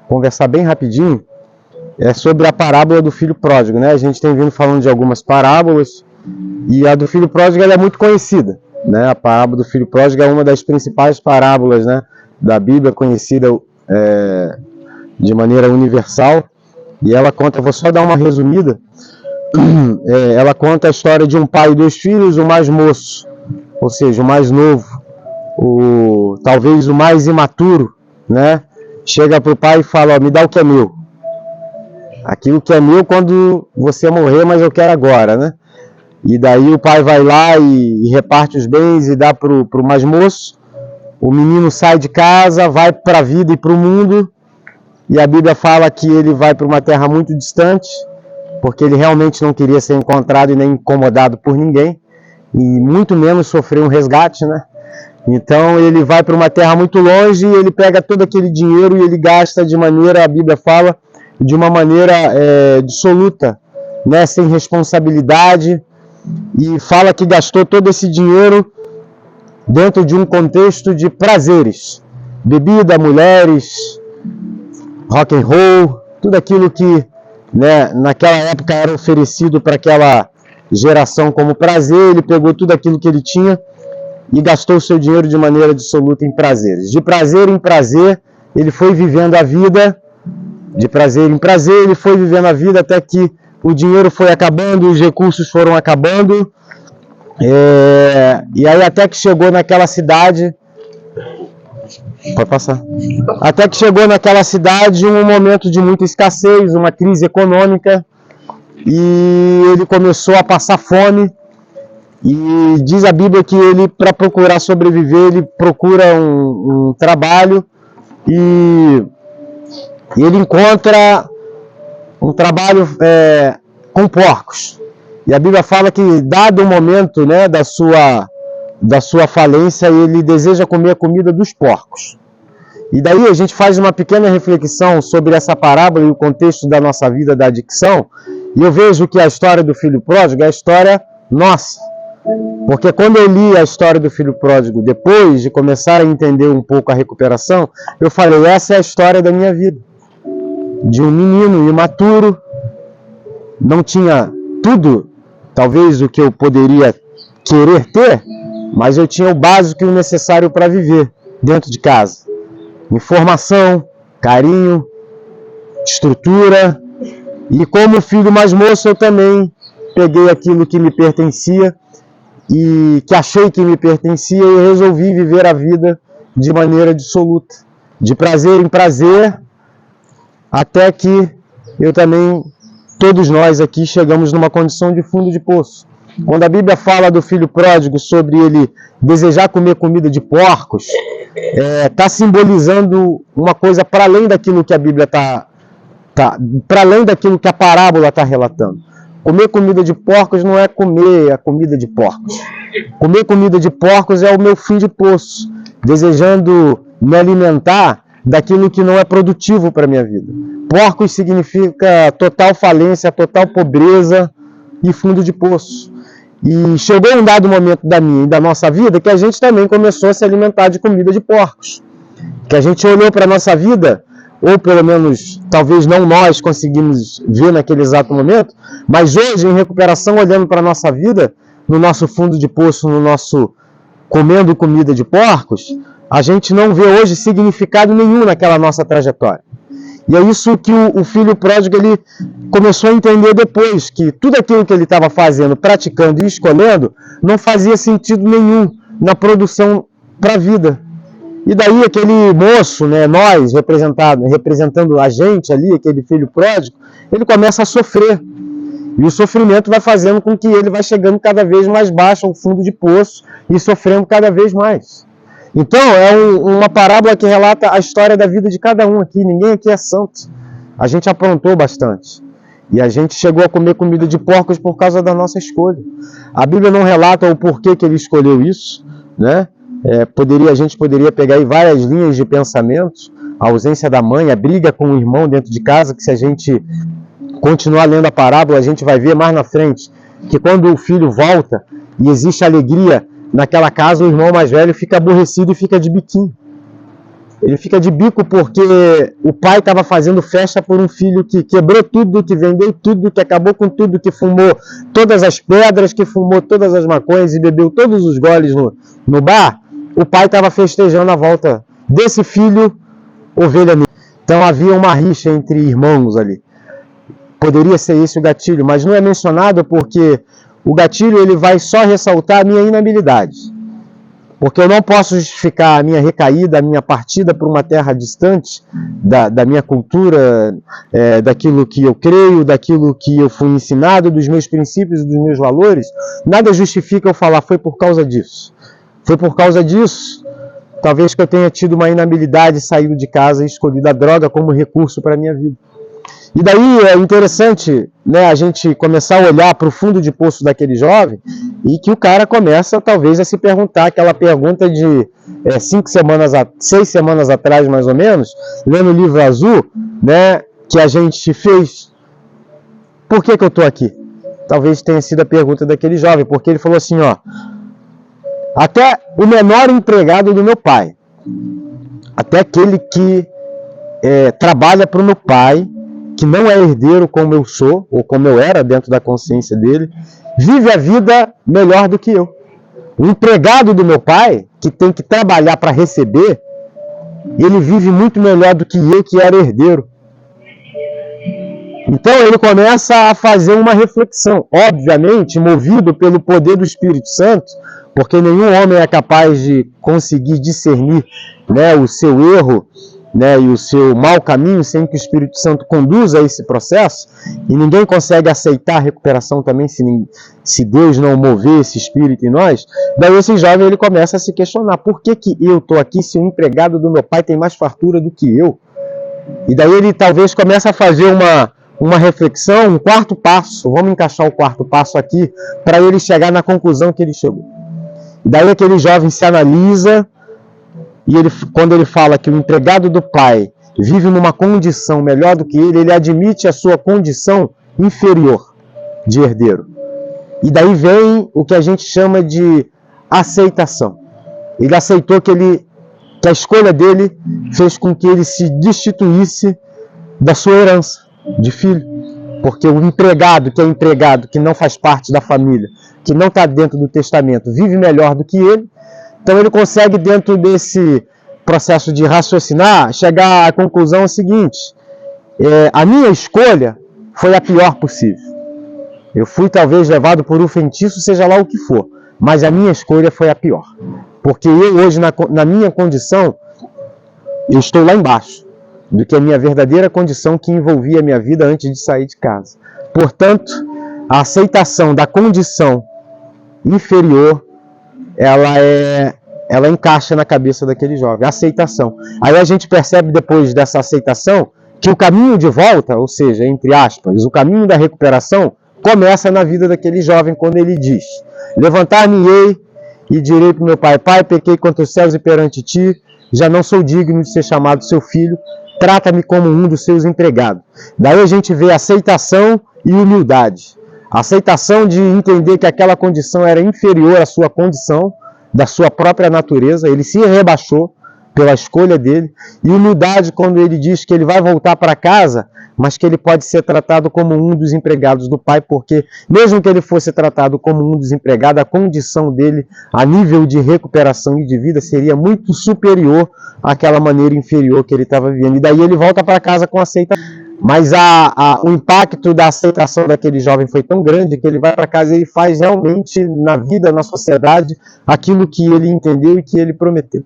conversar bem rapidinho é sobre a parábola do filho pródigo, né? A gente tem vindo falando de algumas parábolas e a do filho pródigo ela é muito conhecida, né? A parábola do filho pródigo é uma das principais parábolas, né, da Bíblia, conhecida de maneira universal. E ela conta, vou só dar uma resumida, ela conta a história de um pai e 2 filhos, o mais moço, ou seja, o mais novo, talvez o mais imaturo, né? Chega para o pai e fala, ó, me dá o que é meu. Aquilo que é meu quando você morrer, mas eu quero agora, né? E daí o pai vai lá e reparte os bens e dá para o mais moço. O menino sai de casa, vai para a vida e para o mundo. E a Bíblia fala que ele vai para uma terra muito distante, porque ele realmente não queria ser encontrado e nem incomodado por ninguém. E muito menos sofrer um resgate, né? Então ele vai para uma terra muito longe e ele pega todo aquele dinheiro e ele gasta de maneira, a Bíblia fala, de uma maneira dissoluta, né, sem responsabilidade, e fala que gastou todo esse dinheiro dentro de um contexto de prazeres, bebida, mulheres, rock and roll, tudo aquilo que, né, naquela época era oferecido para aquela geração como prazer. Ele pegou tudo aquilo que ele tinha e gastou o seu dinheiro de maneira dissoluta em prazeres. De prazer em prazer, ele foi vivendo a vida. De prazer em prazer, ele foi vivendo a vida até que o dinheiro foi acabando, os recursos foram acabando. E aí até que chegou naquela cidade... Pode passar. Até que chegou naquela cidade um momento de muita escassez, uma crise econômica. E ele começou a passar fome. E diz a Bíblia que ele, para procurar sobreviver, ele procura um trabalho. E ele encontra um trabalho com porcos. E a Bíblia fala que, dado o momento, né, da sua falência, ele deseja comer a comida dos porcos. E daí a gente faz uma pequena reflexão sobre essa parábola e o contexto da nossa vida da adicção. E eu vejo que a história do filho pródigo é a história nossa. Porque quando eu li a história do filho pródigo, depois de começar a entender um pouco a recuperação, eu falei, essa é a história da minha vida. De um menino imaturo, não tinha tudo, talvez o que eu poderia querer ter, mas eu tinha o básico e o necessário para viver dentro de casa. Informação, carinho, estrutura. E como filho mais moço, eu também peguei aquilo que me pertencia e que achei que me pertencia e resolvi viver a vida de maneira dissoluta, de prazer em prazer, até que eu também, todos nós aqui, chegamos numa condição de fundo de poço. Quando a Bíblia fala do filho pródigo sobre ele desejar comer comida de porcos, está simbolizando uma coisa para além daquilo que a Bíblia para além daquilo que a parábola está relatando. Comer comida de porcos não é comer a comida de porcos. Comer comida de porcos é o meu fim de poço, desejando me alimentar daquilo que não é produtivo para a minha vida. Porcos significa total falência, total pobreza e fundo de poço. E chegou um dado momento da minha e da nossa vida que a gente também começou a se alimentar de comida de porcos. Que a gente olhou para a nossa vida, ou pelo menos, talvez não nós conseguimos ver naquele exato momento, mas hoje, em recuperação, olhando para a nossa vida, no nosso fundo de poço, no nosso comendo comida de porcos, a gente não vê hoje significado nenhum naquela nossa trajetória. E é isso que o filho pródigo ele começou a entender depois, que tudo aquilo que ele estava fazendo, praticando e escolhendo, não fazia sentido nenhum na produção para a vida. E daí aquele moço, né, nós, representando a gente ali, aquele filho pródigo, ele começa a sofrer. E o sofrimento vai fazendo com que ele vai chegando cada vez mais baixo ao fundo de poço e sofrendo cada vez mais. Então, é uma parábola que relata a história da vida de cada um aqui. Ninguém aqui é santo. A gente aprontou bastante. E a gente chegou a comer comida de porcos por causa da nossa escolha. A Bíblia não relata o porquê que ele escolheu isso, né? A gente poderia pegar aí várias linhas de pensamentos. A ausência da mãe, a briga com o irmão dentro de casa, que se a gente continuar lendo a parábola, a gente vai ver mais na frente que quando o filho volta e existe alegria naquela casa, o irmão mais velho fica aborrecido e fica de biquinho. Ele fica de bico porque o pai estava fazendo festa por um filho que quebrou tudo, que vendeu tudo, que acabou com tudo, que fumou todas as pedras, que fumou todas as maconhas e bebeu todos os goles no bar. O pai estava festejando a volta desse filho, ovelha negra. Então havia uma rixa entre irmãos ali. Poderia ser esse o gatilho, mas não é mencionado porque o gatilho ele vai só ressaltar a minha inabilidade. Porque eu não posso justificar a minha recaída, a minha partida para uma terra distante da minha cultura, daquilo que eu creio, daquilo que eu fui ensinado, dos meus princípios, dos meus valores. Nada justifica eu falar, foi por causa disso. Foi por causa disso, talvez que eu tenha tido uma inabilidade, saído de casa e escolhido a droga como recurso para a minha vida. E daí é interessante, né, a gente começar a olhar para o fundo de poço daquele jovem e que o cara começa talvez a se perguntar aquela pergunta de 6 semanas atrás mais ou menos, lendo o livro azul, né, que a gente fez. Por que eu estou aqui? Talvez tenha sido a pergunta daquele jovem, porque ele falou assim, ó, até o menor empregado do meu pai, até aquele que trabalha para o meu pai, que não é herdeiro como eu sou, ou como eu era dentro da consciência dele, vive a vida melhor do que eu. O empregado do meu pai, que tem que trabalhar para receber, ele vive muito melhor do que eu, que era herdeiro. Então ele começa a fazer uma reflexão, obviamente movido pelo poder do Espírito Santo, porque nenhum homem é capaz de conseguir discernir, né, o seu erro, né, e o seu mau caminho sem que o Espírito Santo conduza esse processo, e ninguém consegue aceitar a recuperação também se Deus não mover esse Espírito em nós. Daí esse jovem ele começa a se questionar, por que eu estou aqui se o empregado do meu pai tem mais fartura do que eu? E daí ele talvez começa a fazer uma reflexão, um quarto passo, vamos encaixar o quarto passo aqui, para ele chegar na conclusão que ele chegou. E daí aquele jovem se analisa, e quando ele fala que o empregado do pai vive numa condição melhor do que ele admite a sua condição inferior de herdeiro. E daí vem o que a gente chama de aceitação. Ele aceitou que a escolha dele fez com que ele se destituísse da sua herança de filho. Porque o empregado, que não faz parte da família, que não está dentro do testamento, vive melhor do que ele. Então ele consegue, dentro desse processo de raciocinar, chegar à conclusão seguinte: a minha escolha foi a pior possível. Eu fui talvez levado por um feitiço, seja lá o que for, mas a minha escolha foi a pior. Porque eu hoje, na minha condição, eu estou lá embaixo do que a minha verdadeira condição que envolvia a minha vida antes de sair de casa. Portanto, a aceitação da condição inferior, ela encaixa na cabeça daquele jovem, a aceitação. Aí a gente percebe depois dessa aceitação que o caminho de volta, ou seja, entre aspas, o caminho da recuperação, começa na vida daquele jovem quando ele diz: levantar-me-ei e direi para o meu pai: Pai, pequei contra os céus e perante ti, já não sou digno de ser chamado seu filho, trata-me como um dos seus empregados. Daí a gente vê aceitação e humildade. A aceitação de entender que aquela condição era inferior à sua condição, da sua própria natureza, ele se rebaixou pela escolha dele. E humildade quando ele diz que ele vai voltar para casa, mas que ele pode ser tratado como um dos empregados do pai, porque mesmo que ele fosse tratado como um dos empregados, a condição dele, a nível de recuperação e de vida, seria muito superior àquela maneira inferior que ele estava vivendo. E daí ele volta para casa com aceitação. Mas o impacto da aceitação daquele jovem foi tão grande que ele vai para casa e ele faz realmente na vida, na sociedade, aquilo que ele entendeu e que ele prometeu.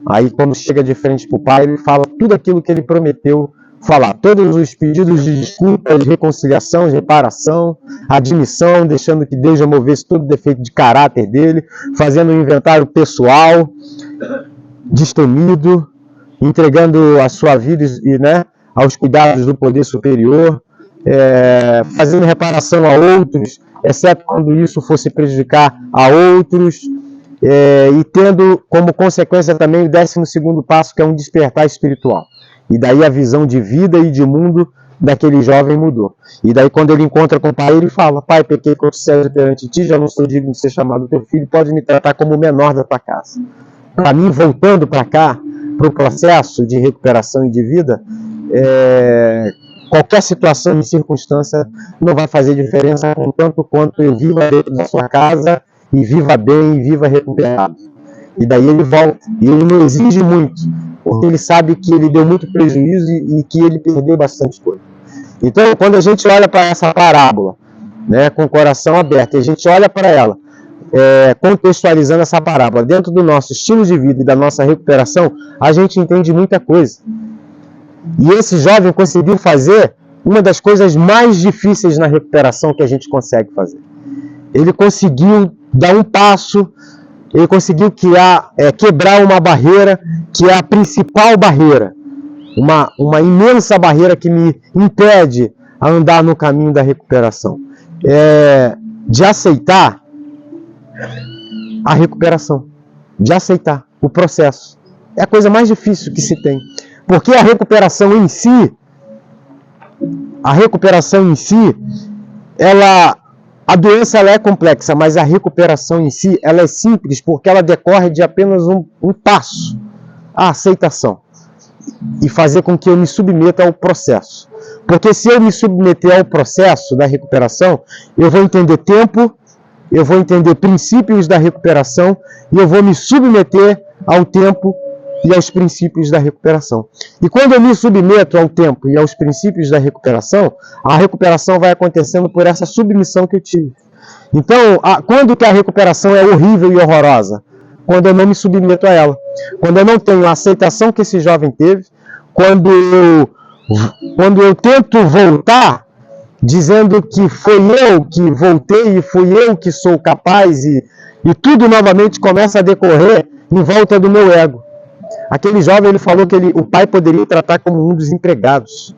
Aí quando chega de frente para o pai, ele fala tudo aquilo que ele prometeu falar. Todos os pedidos de desculpa, de reconciliação, de reparação, admissão, deixando que Deus removesse todo o defeito de caráter dele, fazendo um inventário pessoal, destemido, entregando a sua vida aos cuidados do poder superior, fazendo reparação a outros, exceto quando isso fosse prejudicar a outros, e tendo como consequência também o 12º passo, que é um despertar espiritual. E daí a visão de vida e de mundo daquele jovem mudou. E daí quando ele encontra com o pai, ele fala: Pai, pequei contra o céu perante ti, já não sou digno de ser chamado teu filho, pode me tratar como o menor da tua casa. Para mim, voltando para cá, para o processo de recuperação e de vida, qualquer situação e circunstância não vai fazer diferença, tanto quanto eu viva dentro da sua casa e viva bem e viva recuperado. E daí ele volta, e ele não exige muito, porque ele sabe que ele deu muito prejuízo e que ele perdeu bastante coisa. Então, quando a gente olha para essa parábola, né, com o coração aberto, e a gente olha para ela, contextualizando essa parábola dentro do nosso estilo de vida e da nossa recuperação, a gente entende muita coisa. E esse jovem conseguiu fazer uma das coisas mais difíceis na recuperação que a gente consegue fazer. Ele conseguiu dar um passo, ele conseguiu quebrar uma barreira que é a principal barreira, uma imensa barreira que me impede a andar no caminho da recuperação, de aceitar a recuperação, de aceitar o processo. É a coisa mais difícil que se tem, porque a recuperação em si, a doença ela é complexa, mas a recuperação em si, ela é simples porque ela decorre de apenas um passo, a aceitação, e fazer com que eu me submeta ao processo. Porque se eu me submeter ao processo da recuperação, eu vou entender tempo, eu vou entender princípios da recuperação e eu vou me submeter ao tempo e aos princípios da recuperação. E quando eu me submeto ao tempo e aos princípios da recuperação, a recuperação vai acontecendo por essa submissão que eu tive. Então, quando que a recuperação é horrível e horrorosa? Quando eu não me submeto a ela. Quando eu não tenho a aceitação que esse jovem teve, quando eu tento voltar, dizendo que foi eu que voltei e fui eu que sou capaz, e tudo novamente começa a decorrer em volta do meu ego. Aquele jovem, ele falou que o pai poderia tratar como um dos empregados.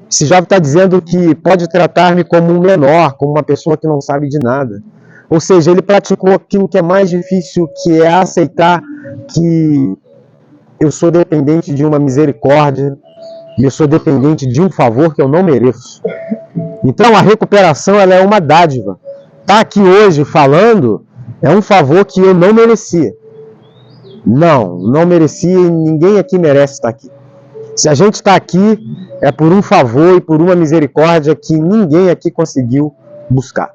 Esse jovem está dizendo que pode tratar-me como um menor, como uma pessoa que não sabe de nada. Ou seja, ele praticou aquilo que é mais difícil, que é aceitar que eu sou dependente de uma misericórdia, e eu sou dependente de um favor que eu não mereço. Então a recuperação, ela é uma dádiva. Estar aqui hoje falando é um favor que eu não merecia. Não merecia, e ninguém aqui merece estar aqui. Se a gente está aqui, é por um favor e por uma misericórdia que ninguém aqui conseguiu buscar.